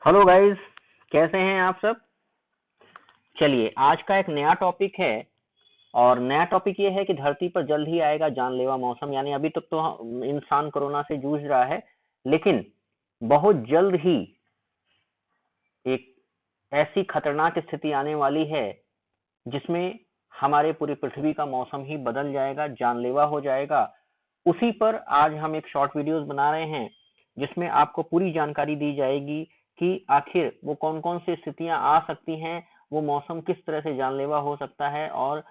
Hello guys, कैसे हैं आप सब। चलिए, आज का एक नया टॉपिक है और नया टॉपिक ये है कि धरती पर जल्द ही आएगा जानलेवा मौसम। यानी अभी तक तो इंसान कोरोना से जूझ रहा है, लेकिन बहुत जल्द ही एक ऐसी खतरनाक स्थिति आने वाली है जिसमें हमारे पूरी पृथ्वी का मौसम ही बदल जाएगा, जानलेवा हो जाएगा। उसी पर आज हम एक शॉर्ट वीडियोस बना रहे हैं जिसमें आपको पूरी जानकारी दी जाएगी कि आखिर वो कौन कौन सी स्थितियां आ सकती हैं, वो मौसम किस तरह से जानलेवा हो सकता है और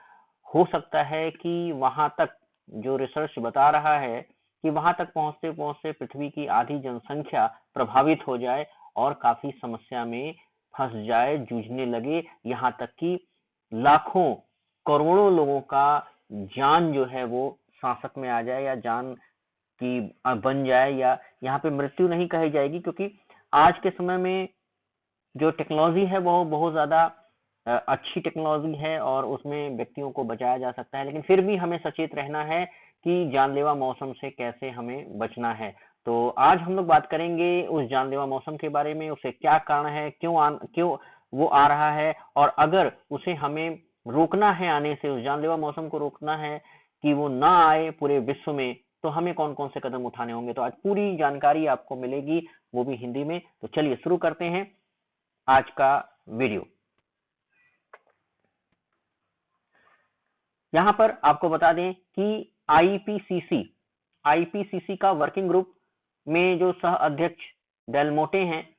हो सकता है कि वहां तक जो रिसर्च बता रहा है कि वहां तक पहुंचते पहुंचते पृथ्वी की आधी जनसंख्या प्रभावित हो जाए और काफी समस्या में फंस जाए, जूझने लगे, यहाँ तक कि लाखों करोड़ों लोगों का जान जो है वो सांसत में आ जाए या जान की बन जाए, या यहाँ पे मृत्यु नहीं कही जाएगी, क्योंकि आज के समय में जो टेक्नोलॉजी है वो बहुत ज्यादा अच्छी टेक्नोलॉजी है और उसमें व्यक्तियों को बचाया जा सकता है, लेकिन फिर भी हमें सचेत रहना है कि जानलेवा मौसम से कैसे हमें बचना है। तो आज हम लोग बात करेंगे उस जानलेवा मौसम के बारे में, उसे क्या कारण है, क्यों वो आ रहा है, और अगर उसे हमें रोकना है, आने से उस जानलेवा मौसम को रोकना है कि वो ना आए पूरे विश्व में, तो हमें कौन कौन से कदम उठाने होंगे। तो आज पूरी जानकारी आपको मिलेगी, वो भी हिंदी में। तो चलिए शुरू करते हैं आज का वीडियो। यहां पर आपको बता दें कि आईपीसीसी का वर्किंग ग्रुप में जो सह अध्यक्ष डेलमोटे हैं,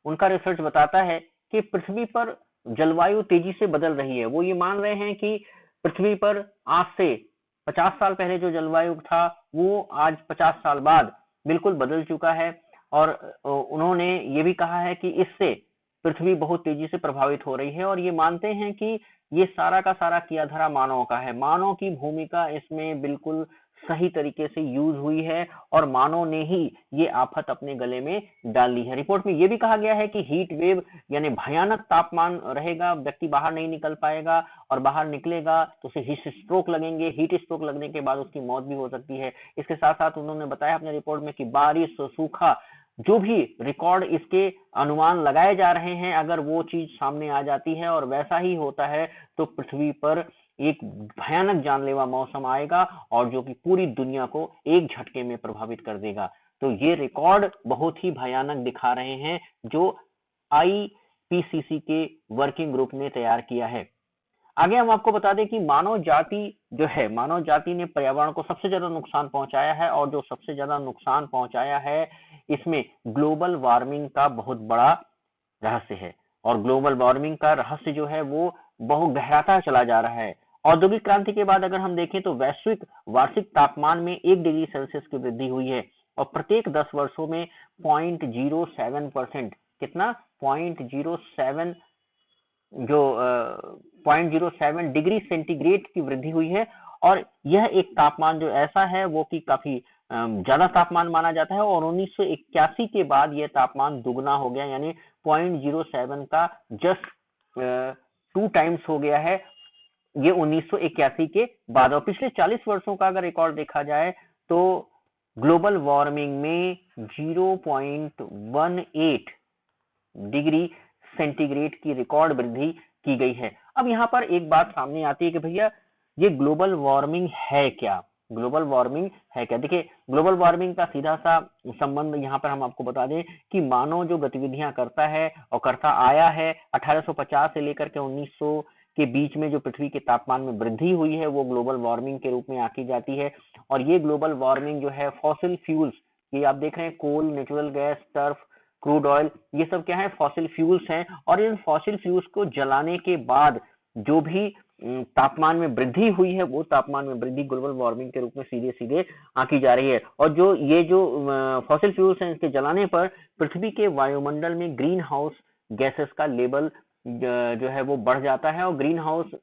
उनका रिसर्च बताता है कि पृथ्वी पर जलवायु तेजी से बदल रही है। वो ये मान रहे हैं कि पृथ्वी पर आज से 50 साल पहले जो जलवायु था वो आज 50 साल बाद बिल्कुल बदल चुका है। और उन्होंने ये भी कहा है कि इससे पृथ्वी बहुत तेजी से प्रभावित हो रही है, और ये मानते हैं कि ये सारा का सारा किया धरा मानव का है। मानव की भूमिका इसमें बिल्कुल सही तरीके से यूज हुई है और मानव ने ही ये आफत अपने गले में डाल ली है। रिपोर्ट में ये भी कहा गया है कि हीट वेव यानी भयानक तापमान रहेगा, व्यक्ति बाहर नहीं निकल पाएगा और बाहर निकलेगा तो उसे हीट स्ट्रोक लगेंगे, हीट स्ट्रोक लगने के बाद उसकी मौत भी हो सकती है। इसके साथ साथ उन्होंने बताया अपने रिपोर्ट में कि बारिश, सूखा, जो भी रिकॉर्ड इसके अनुमान लगाए जा रहे हैं, अगर वो चीज सामने आ जाती है और वैसा ही होता है तो पृथ्वी पर एक भयानक जानलेवा मौसम आएगा और जो कि पूरी दुनिया को एक झटके में प्रभावित कर देगा। तो ये रिकॉर्ड बहुत ही भयानक दिखा रहे हैं जो आईपीसीसी के वर्किंग ग्रुप ने तैयार किया है। आगे हम आपको बता दें कि मानव जाति ने पर्यावरण को सबसे ज्यादा नुकसान पहुंचाया है, और जो सबसे ज्यादा नुकसान पहुंचाया है इसमें ग्लोबल वार्मिंग का बहुत बड़ा रहस्य है। और ग्लोबल वार्मिंग का रहस्य जो है वो बहुत गहराता चला जा रहा है। औद्योगिक क्रांति के बाद अगर हम देखें तो वैश्विक वार्षिक तापमान में 1 डिग्री सेल्सियस की वृद्धि हुई है, और प्रत्येक 10 वर्षों में 0.07%, कितना, 0.07, जो 0.07 डिग्री सेंटीग्रेड की वृद्धि हुई है। और यह एक तापमान जो ऐसा है वो कि काफी ज्यादा तापमान माना जाता है, और 1981 के बाद यह तापमान दुगना हो गया, यानी 0.07 का जस्ट 2 टाइम्स हो गया है ये 1981 के बाद। और पिछले 40 वर्षों का अगर रिकॉर्ड देखा जाए तो ग्लोबल वार्मिंग में 0.18 डिग्री सेंटीग्रेड की रिकॉर्ड वृद्धि की गई है। अब यहाँ पर एक बात सामने आती है कि भैया ये ग्लोबल वार्मिंग है क्या। ग्लोबल वार्मिंग है क्या, देखिए ग्लोबल वार्मिंग का सीधा सा संबंध यहाँ पर हम आपको बता दें कि मानव जो गतिविधियां करता है और करता आया है, 1850 से लेकर के 1900 के बीच में जो पृथ्वी के तापमान में वृद्धि हुई है वो ग्लोबल वार्मिंग के रूप में आकी जाती है। और ये ग्लोबल वार्मिंग जो है फॉसिल फ्यूल्स, ये आप देख रहे हैं, coal, natural gas, turf, crude oil, ये सब क्या है, फॉसिल फ्यूल्स हैं। और इन फॉसिल फ्यूल्स को जलाने के बाद जो भी तापमान में वृद्धि हुई है वो तापमान में वृद्धि ग्लोबल वार्मिंग के रूप में सीधे सीधे आकी जा रही है। और जो फॉसिल फ्यूल्स हैं इसके जलाने पर पृथ्वी के वायुमंडल में ग्रीन हाउस गैसेस का लेवल जो है वो बढ़ जाता है, और ग्रीन हाउस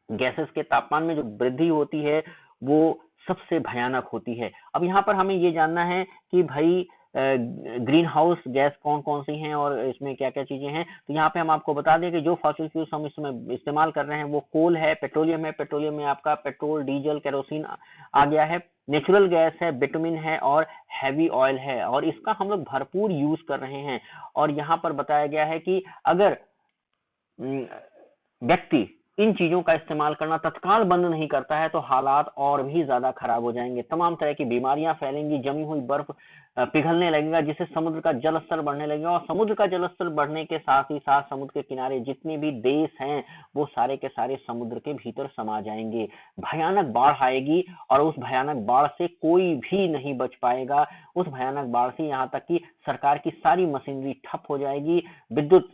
गैसेस के तापमान में जो वृद्धि होती है वो सबसे भयानक होती है। अब यहाँ पर हमें ये जानना है कि भाई ग्रीन हाउस गैस कौन कौन सी हैं और इसमें क्या क्या चीजें हैं। तो यहाँ पे हम आपको बता दें कि जो फॉसिल फ्यूल्स हम इस समय इस्तेमाल कर रहे हैं वो कोल है, पेट्रोलियम है, पेट्रोलियम में आपका पेट्रोल, डीजल, केरोसिन आ गया है, नेचुरल गैस है, बिटुमिन है और हैवी ऑयल है, और इसका हम लोग भरपूर यूज कर रहे हैं। और यहाँ पर बताया गया है कि अगर व्यक्ति इन चीजों का इस्तेमाल करना तत्काल बंद नहीं करता है तो हालात और भी ज्यादा खराब हो जाएंगे, तमाम तरह की बीमारियां फैलेंगी, जमी हुई बर्फ पिघलने लगेगा, जिससे समुद्र का जल स्तर बढ़ने लगेगा, और समुद्र का जल स्तर बढ़ने के साथ ही साथ समुद्र के किनारे जितने भी देश हैं वो सारे के सारे समुद्र के भीतर समा जाएंगे, भयानक बाढ़ आएगी और उस भयानक बाढ़ से कोई भी नहीं बच पाएगा। उस भयानक बाढ़ से यहाँ तक कि सरकार की सारी मशीनरी ठप हो जाएगी, विद्युत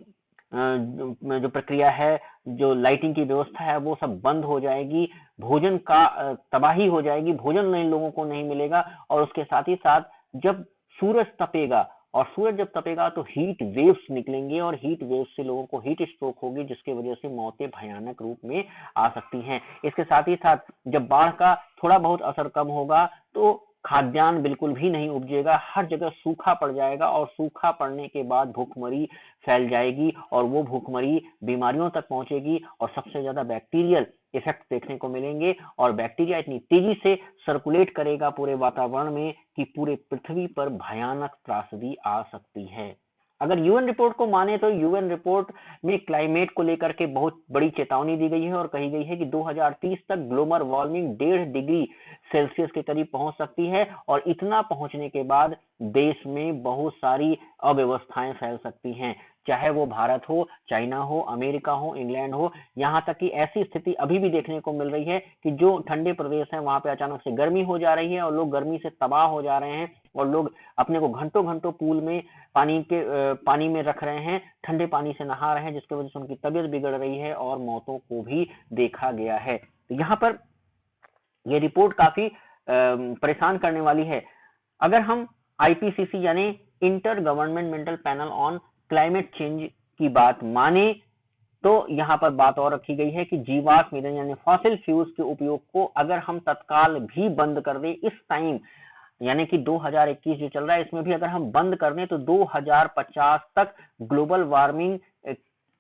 जो प्रक्रिया है, जो लाइटिंग की व्यवस्था है वो सब बंद हो जाएगी, भोजन का तबाही हो जाएगी, भोजन नहीं लोगों को नहीं मिलेगा, और उसके साथ ही साथ जब सूरज तपेगा, और सूरज जब तपेगा तो हीट वेव्स निकलेंगे, और हीट वेव्स से लोगों को हीट स्ट्रोक होगी, जिसकी वजह से मौतें भयानक रूप में आ सकती हैं। इसके साथ ही साथ जब बाढ़ का थोड़ा बहुत असर कम होगा तो खाद्यान्न बिल्कुल भी नहीं उपजेगा, हर जगह सूखा पड़ जाएगा, और सूखा पड़ने के बाद भूखमरी फैल जाएगी, और वो भूखमरी बीमारियों तक पहुंचेगी, और सबसे ज्यादा बैक्टीरियल इफेक्ट देखने को मिलेंगे, और बैक्टीरिया इतनी तेजी से सर्कुलेट करेगा पूरे वातावरण में कि पूरे पृथ्वी पर भयानक त्रासदी आ सकती है। अगर यूएन रिपोर्ट को माने तो यूएन रिपोर्ट में क्लाइमेट को लेकर के बहुत बड़ी चेतावनी दी गई है, और कही गई है कि 2030 तक ग्लोबल वार्मिंग 1.5 डिग्री सेल्सियस के करीब पहुंच सकती है, और इतना पहुंचने के बाद देश में बहुत सारी अव्यवस्थाएं फैल सकती हैं, चाहे वो भारत हो, चाइना हो, अमेरिका हो, इंग्लैंड हो। यहाँ तक कि ऐसी स्थिति अभी भी देखने को मिल रही है कि जो ठंडे प्रदेश हैं वहां पे अचानक से गर्मी हो जा रही है, और लोग गर्मी से तबाह हो जा रहे हैं, और लोग अपने को घंटों घंटों पूल में पानी में रख रहे हैं, ठंडे पानी से नहा रहे हैं, जिसकी वजह से उनकी तबीयत बिगड़ रही है और मौतों को भी देखा गया है। तो यहाँ पर ये रिपोर्ट काफी परेशान करने वाली है। अगर हम आईपीसीसी यानी inter governmental panel on climate change की बात माने तो यहाँ पर बात और रखी गई है कि जीवाश्म ईंधन यानी फॉसिल फ्यूल्स के उपयोग को अगर हम तत्काल भी बंद कर दें इस टाइम, यानी कि 2021 जो चल रहा है इसमें भी अगर हम बंद कर दें तो 2050 तक ग्लोबल वार्मिंग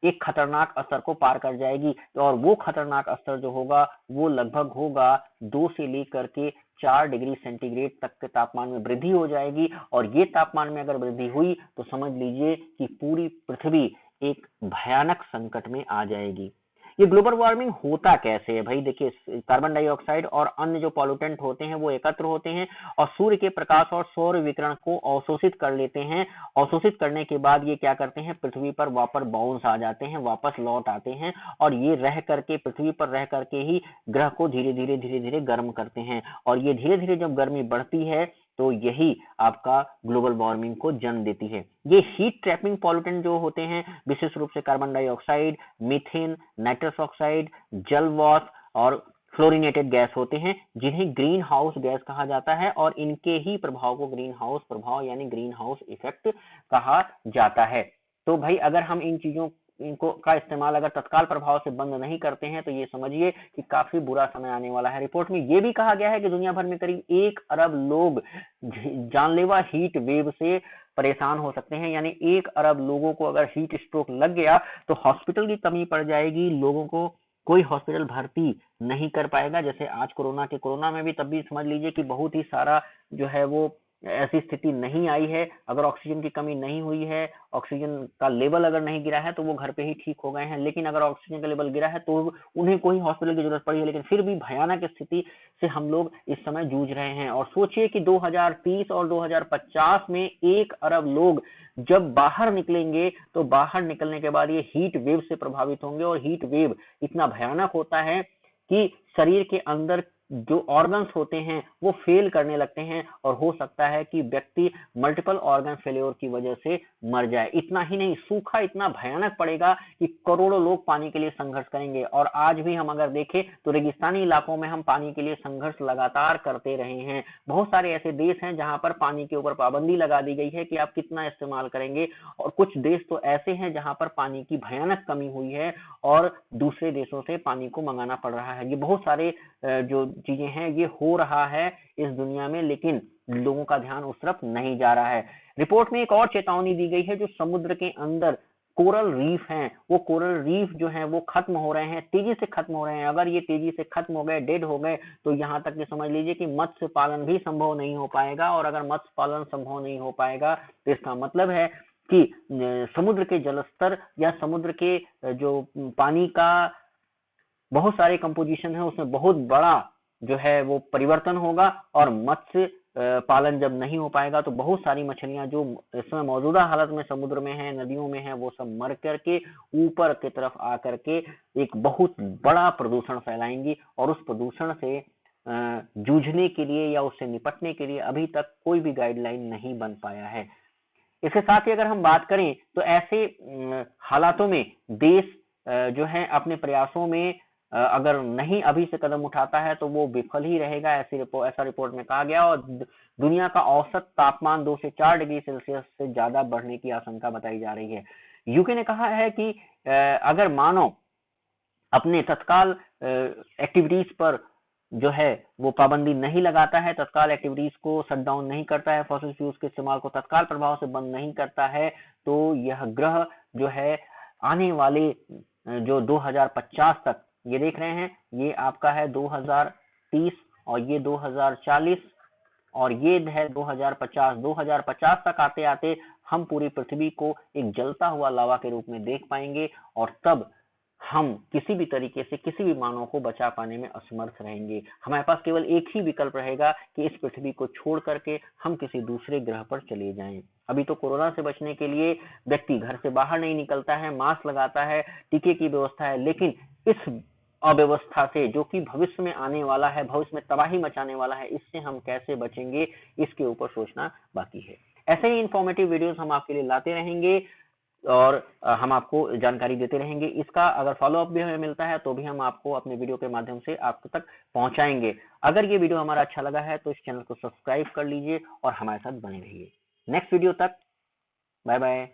एक खतरनाक स्तर को पार कर जाएगी, और वो खतरनाक स्तर जो होगा वो लगभग होगा 2 से लेकर के 4 डिग्री सेंटीग्रेड तक के तापमान में वृद्धि हो जाएगी, और ये तापमान में अगर वृद्धि हुई तो समझ लीजिए कि पूरी पृथ्वी एक भयानक संकट में आ जाएगी। ये ग्लोबल वार्मिंग होता कैसे है भाई? देखिए, कार्बन डाइऑक्साइड और अन्य जो पॉल्यूटेंट होते हैं वो एकत्र होते हैं और सूर्य के प्रकाश और सौर विकिरण को अवशोषित कर लेते हैं। अवशोषित करने के बाद ये क्या करते हैं, पृथ्वी पर वापस बाउंस आ जाते हैं, वापस लौट आते हैं, और ये रह करके पृथ्वी पर रह करके ही ग्रह को धीरे धीरे गर्म करते हैं, और ये धीरे धीरे जब गर्मी बढ़ती है तो यही आपका ग्लोबल वार्मिंग को जन्म देती है। ये हीट ट्रैपिंग पॉल्यूटेंट जो होते हैं विशेष रूप से carbon dioxide, methane, nitrous oxide, जल वाष्प और फ्लोरिनेटेड गैस होते हैं, जिन्हें ग्रीन हाउस गैस कहा जाता है, और इनके ही प्रभाव को ग्रीन हाउस प्रभाव यानी ग्रीन हाउस इफेक्ट कहा जाता है। तो भाई अगर हम इन चीजों इनको का इस्तेमाल अगर तत्काल प्रभाव से बंद नहीं करते हैं तो ये समझिए कि काफी बुरा समय आने वाला है। रिपोर्ट में ये भी कहा गया है कि दुनिया भर में करीब 1 अरब लोग जानलेवा हीट वेव से परेशान हो सकते हैं, यानी 1 अरब लोगों को अगर हीट स्ट्रोक लग गया तो हॉस्पिटल की कमी पड़ जाएगी, लोगों को कोई हॉस्पिटल भर्ती नहीं कर पाएगा। जैसे आज कोरोना में भी तब भी समझ लीजिए कि बहुत ही सारा जो है वो ऐसी स्थिति नहीं आई है, अगर ऑक्सीजन की कमी नहीं हुई है, ऑक्सीजन का लेवल अगर नहीं गिरा है तो वो घर पे ही ठीक हो गए हैं, लेकिन अगर ऑक्सीजन का लेवल गिरा है तो उन्हें कोई हॉस्पिटल की जरूरत पड़ी है, लेकिन फिर भी भयानक स्थिति से हम लोग इस समय जूझ रहे हैं। और सोचिए कि 2030 और 2050 में 1 अरब लोग जब बाहर निकलेंगे तो बाहर निकलने के बाद ये हीट वेव से प्रभावित होंगे, और हीट वेव इतना भयानक होता है कि शरीर के अंदर जो ऑर्गन्स होते हैं वो फेल करने लगते हैं, और हो सकता है कि व्यक्ति मल्टीपल ऑर्गन फेल्योर की वजह से मर जाए। इतना ही नहीं, सूखा इतना भयानक पड़ेगा कि करोड़ों लोग पानी के लिए संघर्ष करेंगे, और आज भी हम अगर देखें तो रेगिस्तानी इलाकों में हम पानी के लिए संघर्ष लगातार करते रहे हैं। बहुत सारे ऐसे देश हैं जहां पर पानी के ऊपर पाबंदी लगा दी गई है कि आप कितना इस्तेमाल करेंगे, और कुछ देश तो ऐसे हैं जहां पर पानी की भयानक कमी हुई है और दूसरे देशों से पानी को मंगाना पड़ रहा है। ये बहुत सारे जो चीजें हैं ये हो रहा है इस दुनिया में, लेकिन लोगों का ध्यान उस तरफ नहीं जा रहा है। रिपोर्ट में एक और चेतावनी दी गई है, जो समुद्र के अंदर कोरल रीफ हैं, वो कोरल रीफ जो हैं वो खत्म हो रहे हैं, तेजी से खत्म हो रहे हैं। अगर ये तेजी से खत्म हो गए, डेड हो गए, तो यहाँ तक ये समझ लीजिए कि मत्स्य पालन भी संभव नहीं हो पाएगा। और अगर मत्स्य पालन संभव नहीं हो पाएगा तो इसका मतलब है कि समुद्र के जलस्तर या समुद्र के जो पानी का बहुत सारे कंपोजिशन है उसमें बहुत बड़ा जो है वो परिवर्तन होगा। और मत्स्य पालन जब नहीं हो पाएगा तो बहुत सारी मछलियां जो इस समय मौजूदा हालत में समुद्र में है, नदियों में है, वो सब मर करके ऊपर की तरफ आकर के एक बहुत बड़ा प्रदूषण फैलाएंगी। और उस प्रदूषण से जूझने के लिए या उससे निपटने के लिए अभी तक कोई भी गाइडलाइन नहीं बन पाया है। इसके साथ ही अगर हम बात करें तो ऐसे हालातों में देश जो है अपने प्रयासों में अगर नहीं अभी से कदम उठाता है तो वो विफल ही रहेगा, ऐसा रिपोर्ट में कहा गया। और दुनिया का औसत तापमान 2 से 4 डिग्री सेल्सियस से ज्यादा बढ़ने की आशंका बताई जा रही है। यूके ने कहा है कि अगर मानव अपने तत्काल एक्टिविटीज पर जो है वो पाबंदी नहीं लगाता है, तत्काल एक्टिविटीज को शट डाउन नहीं करता है, फॉसिल फ्यूल्स के इस्तेमाल को तत्काल प्रभाव से बंद नहीं करता है, तो यह ग्रह जो है आने वाले जो 2050 तक, ये देख रहे हैं ये आपका है 2030 और ये 2040 और ये है 2050 तक आते आते हम पूरी पृथ्वी को एक जलता हुआ लावा के रूप में देख पाएंगे। और तब हम किसी भी तरीके से किसी भी मानव को बचा पाने में असमर्थ रहेंगे। हमारे पास केवल एक ही विकल्प रहेगा कि इस पृथ्वी को छोड़ करके हम किसी दूसरे ग्रह पर चले जाएं। अभी तो कोरोना से बचने के लिए व्यक्ति घर से बाहर नहीं निकलता है, मास्क लगाता है, टीके की व्यवस्था है, लेकिन इस अव्यवस्था से जो कि भविष्य में आने वाला है, भविष्य में तबाही मचाने वाला है, इससे हम कैसे बचेंगे, इसके ऊपर सोचना बाकी है। ऐसे ही इंफॉर्मेटिव वीडियोस हम आपके लिए लाते रहेंगे और हम आपको जानकारी देते रहेंगे। इसका अगर फॉलोअप भी हमें मिलता है तो भी हम आपको अपने वीडियो के माध्यम से आप तक पहुंचाएंगे। अगर ये वीडियो हमारा अच्छा लगा है तो इस चैनल को सब्सक्राइब कर लीजिए और हमारे साथ बने रहिए। नेक्स्ट वीडियो तक बाय बाय।